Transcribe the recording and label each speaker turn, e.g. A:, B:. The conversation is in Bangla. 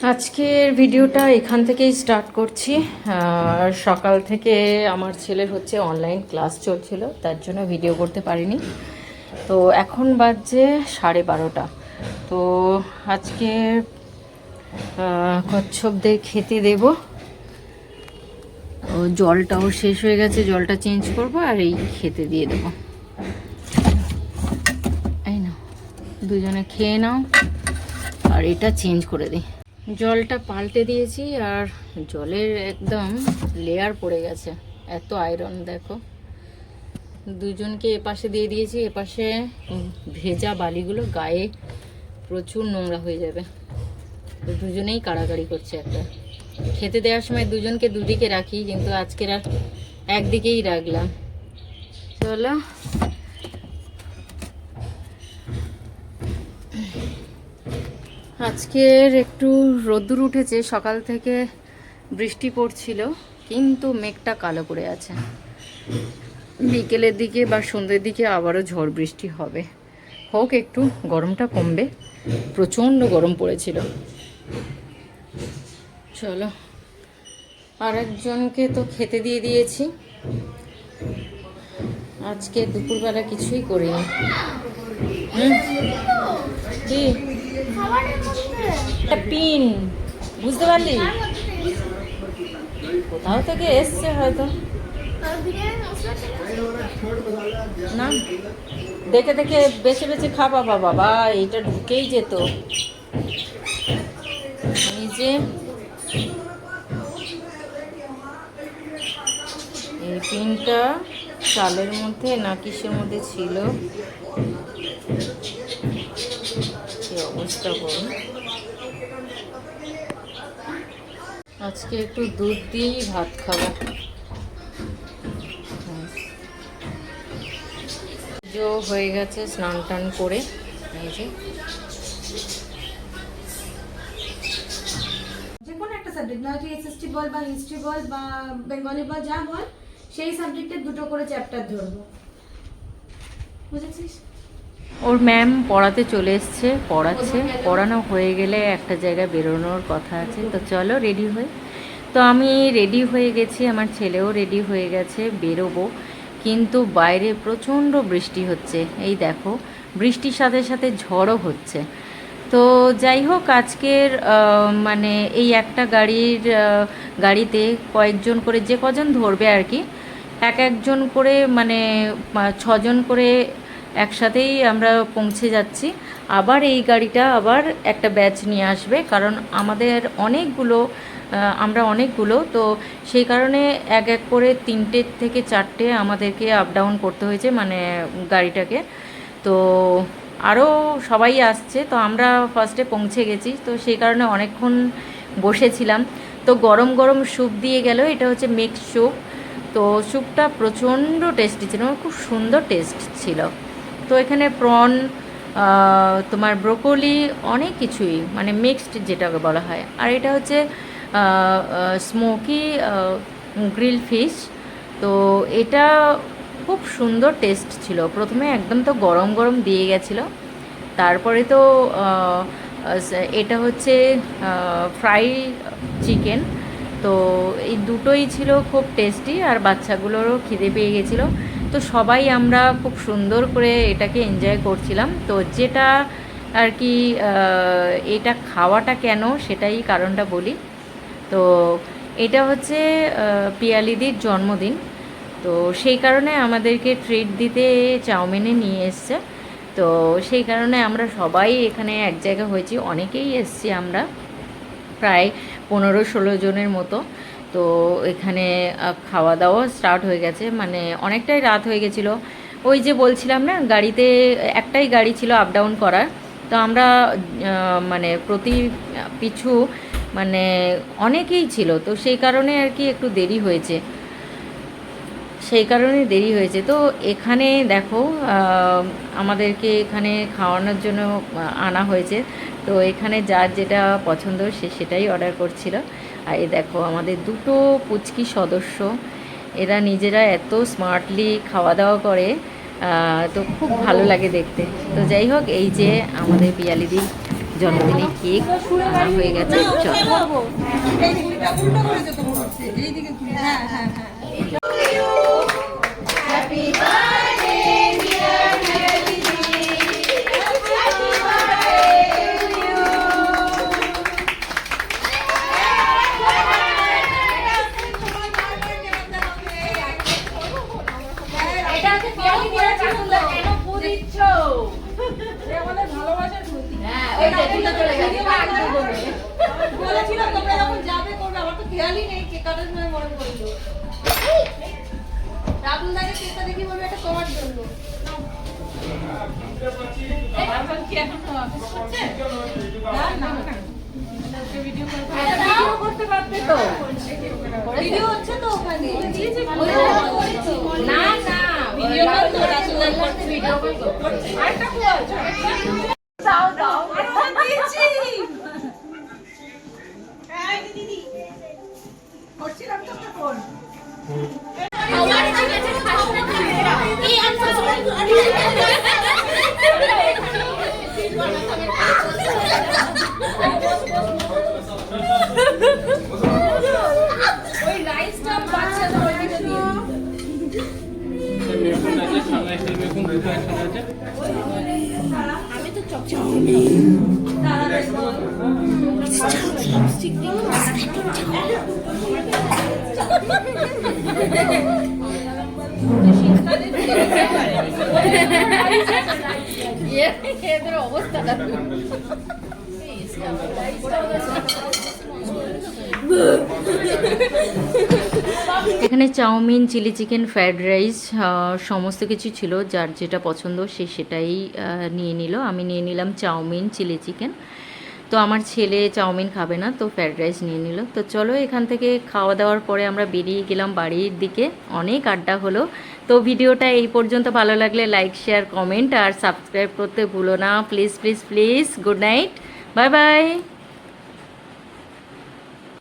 A: আজকের ভিডিওটা এখান থেকেই স্টার্ট করছি। সকাল থেকে আমার ছেলের হচ্ছে অনলাইন ক্লাস চলছিল, তার জন্য ভিডিও করতে পারিনি। তো এখন বাজছে 12:30। তো আজকে কচ্ছপদের খেতে দেব। ও জলটাও শেষ হয়ে গেছে, জলটা চেঞ্জ করব আর এই খেতে দিয়ে দেবো। এই না, দুজনে খেয়ে নাও আর এটা চেঞ্জ করে দিই। জলটা পাল্টে দিয়েছি আর জলের একদম লেয়ার পড়ে গেছে, এত আয়রন দেখো। দুজনকে এপাশে দিয়ে দিয়েছি, এপাশে ভেজা বালিগুলো গায়ে প্রচুর নোংরা হয়ে যাবে। তো দুজনেই কাড়াকাড়ি করছে। একটা খেতে দেওয়ার সময় দুজনকে দুদিকে রাখি, কিন্তু আজকের আর একদিকেই রাখলাম। চলো আজকের একটু রোদ্দুর উঠেছে, সকাল থেকে বৃষ্টি পড়ছিল কিন্তু মেঘটা কালো করে আছে। বিকেলের দিকে বা সন্ধ্যের দিকে আবারও ঝড় বৃষ্টি হবে। হোক, একটু গরমটা কমবে, প্রচণ্ড গরম পড়েছিল। চলো, আর একজনকে তো খেতে দিয়ে দিয়েছি। আজকে দুপুরবেলা কিছুই করিনি। কি পিন বুঝতে পারলি? কোথাও থেকে এসছে হয়তো, না দেখে দেখে বেছে বেছে খাবা। বাবা, এইটা ঢুকেই যেত। এই যে এই পিনটা চালের মধ্যে না কিসের মধ্যে ছিল, কি অবস্থা করুন। আজকে একটু দুধ দিয়েই ভাত খাবো। হয়ে গেছে স্নান টান করে। এই যে
B: যেকোনো একটা সাবজেক্ট, না তুই এসএসটি বল বা হিস্ট্রি বল বা বেঙ্গলি বল, যা বল সেই সাবজেক্টে দুটো করে চ্যাপ্টার ধরবো, বুঝেছিস?
A: ওর ম্যাম পড়াতে চলে এসছে, পড়াচ্ছে। পড়ানো হয়ে গেলে একটা জায়গায় বেরোনোর কথা আছে। তো চলো রেডি হই। তো আমি রেডি হয়ে গেছি, আমার ছেলেও রেডি হয়ে গেছে, বেরোবো। কিন্তু বাইরে প্রচণ্ড বৃষ্টি হচ্ছে, এই দেখো, বৃষ্টির সাথে সাথে ঝড়ও হচ্ছে। তো যাই হোক, আজকের মানে এই একটা গাড়িতে কয়েকজন করে, যে কজন ধরবে আর কি, একজন করে, মানে 6জন করে একসাথেই আমরা পৌঁছে যাচ্ছি। আবার এই গাড়িটা আবার একটা ব্যাচ নিয়ে আসবে, কারণ আমাদের আমরা অনেকগুলো, তো সেই কারণে এক এক করে 3টে থেকে 4টে আমাদেরকে আপ ডাউন করতে হয়েছে, মানে গাড়িটাকে। তো আরও সবাই আসছে, তো আমরা ফার্স্টে পৌঁছে গেছি, তো সেই কারণে অনেকক্ষণ বসেছিলাম। তো গরম গরম স্যুপ দিয়ে গেল, এটা হচ্ছে মিক্স স্যুপ। তো স্যুপটা প্রচণ্ড টেস্টি ছিল, খুব সুন্দর টেস্ট ছিল। তো এখানে প্রন, তোমার ব্রোকলি, অনেক কিছুই, মানে মিক্সড যেটাকে বলা হয়। আর এটা হচ্ছে স্মোকি গ্রিল ফিশ। তো এটা খুব সুন্দর টেস্ট ছিল। প্রথমে একদম তো গরম গরম দিয়ে গেছিলো, তারপরে তো এটা হচ্ছে ফ্রাই চিকেন। তো এই দুটোই ছিল খুব টেস্টি, আর বাচ্চাগুলোরও খিদে পেয়ে গেছিলো। তো সবাই আমরা খুব সুন্দর করে এটাকে এনজয় করছিলাম। তো যেটা আর কি, এটা খাওয়াটা কেন, সেটাই কারণটা বলি। তো এটা হচ্ছে পিয়ালিদির জন্মদিন, তো সেই কারণে আমাদেরকে ট্রিট দিতে চাউমিনে নিয়ে এসছে। তো সেই কারণে আমরা সবাই এখানে এক জায়গা হয়েছি, অনেকেই এসছি আমরা, প্রায় 15-16 জনের মতো। তো এখানে খাওয়া দাওয়া স্টার্ট হয়ে গেছে, মানে অনেকটাই রাত হয়ে গেছিলো। ওই যে বলছিলাম না, গাড়িতে একটাই গাড়ি ছিল আপ ডাউন করার। তো আমরা মানে প্রতি পিছু মানে অনেকেই ছিল, তো সেই কারণে আর কি একটু দেরি হয়েছে, সেই কারণে দেরি হয়েছে। তো এখানে দেখো, আমাদেরকে এখানে খাওয়ানোর জন্য আনা হয়েছে। তো এখানে যার যেটা পছন্দ সে সেটাই অর্ডার করছিল। আর এই দেখো আমাদের দুটো পুচকি সদস্য, এরা নিজেরা এত স্মার্টলি খাওয়া দাওয়া করে, তো খুব ভালো লাগে দেখতে। তো যাই হোক, এই যে আমাদের পিয়ালিদি জন্মদিনে কেক আনা হয়ে গেছে, চলো।
B: বলেছিলাম তোমরা যখন যাবে করবে, আমার তো খেয়ালই নেই কেক কাটার সময় মনে পড়লো। রাতুল দাকে কেকটা দেখি বলবে এটা তোমার জন্য। করতে পারতে তো, ভিডিও হচ্ছে তো ওখানে। না না ভিডিও করতে, রাতুল দা করতে, ভিডিও করতে। আরেকটা কই দাও দাও দিয়েছি। এই দিদি করছিলাম তো ফোন। ওই রাইসটা বাচ্চাদের ওইদিকে দিয়ে আমি তো চকচকে অবস্থাটা
A: এখানে chowmein, chilli chicken, fried rice সমস্ত কিছু ছিল, যার যেটা পছন্দ সে সেটাই নিয়ে নিল। আমি নিয়ে নিলাম চাউমিন, চিলি চিকেন। তো আমার ছেলে চাউমিন খাবে না, তো ফ্রায়েড রাইস নিয়ে নিল। তো চলো, এখান থেকে খাওয়া দাওয়ার পরে আমরা বেরিয়ে গেলাম বাড়ির দিকে। অনেক আড্ডা হলো। তো ভিডিওটা এই পর্যন্ত। ভালো লাগলে লাইক, শেয়ার, কমেন্ট আর সাবস্ক্রাইব করতে ভুলো না। Please please please. Good night, bye bye.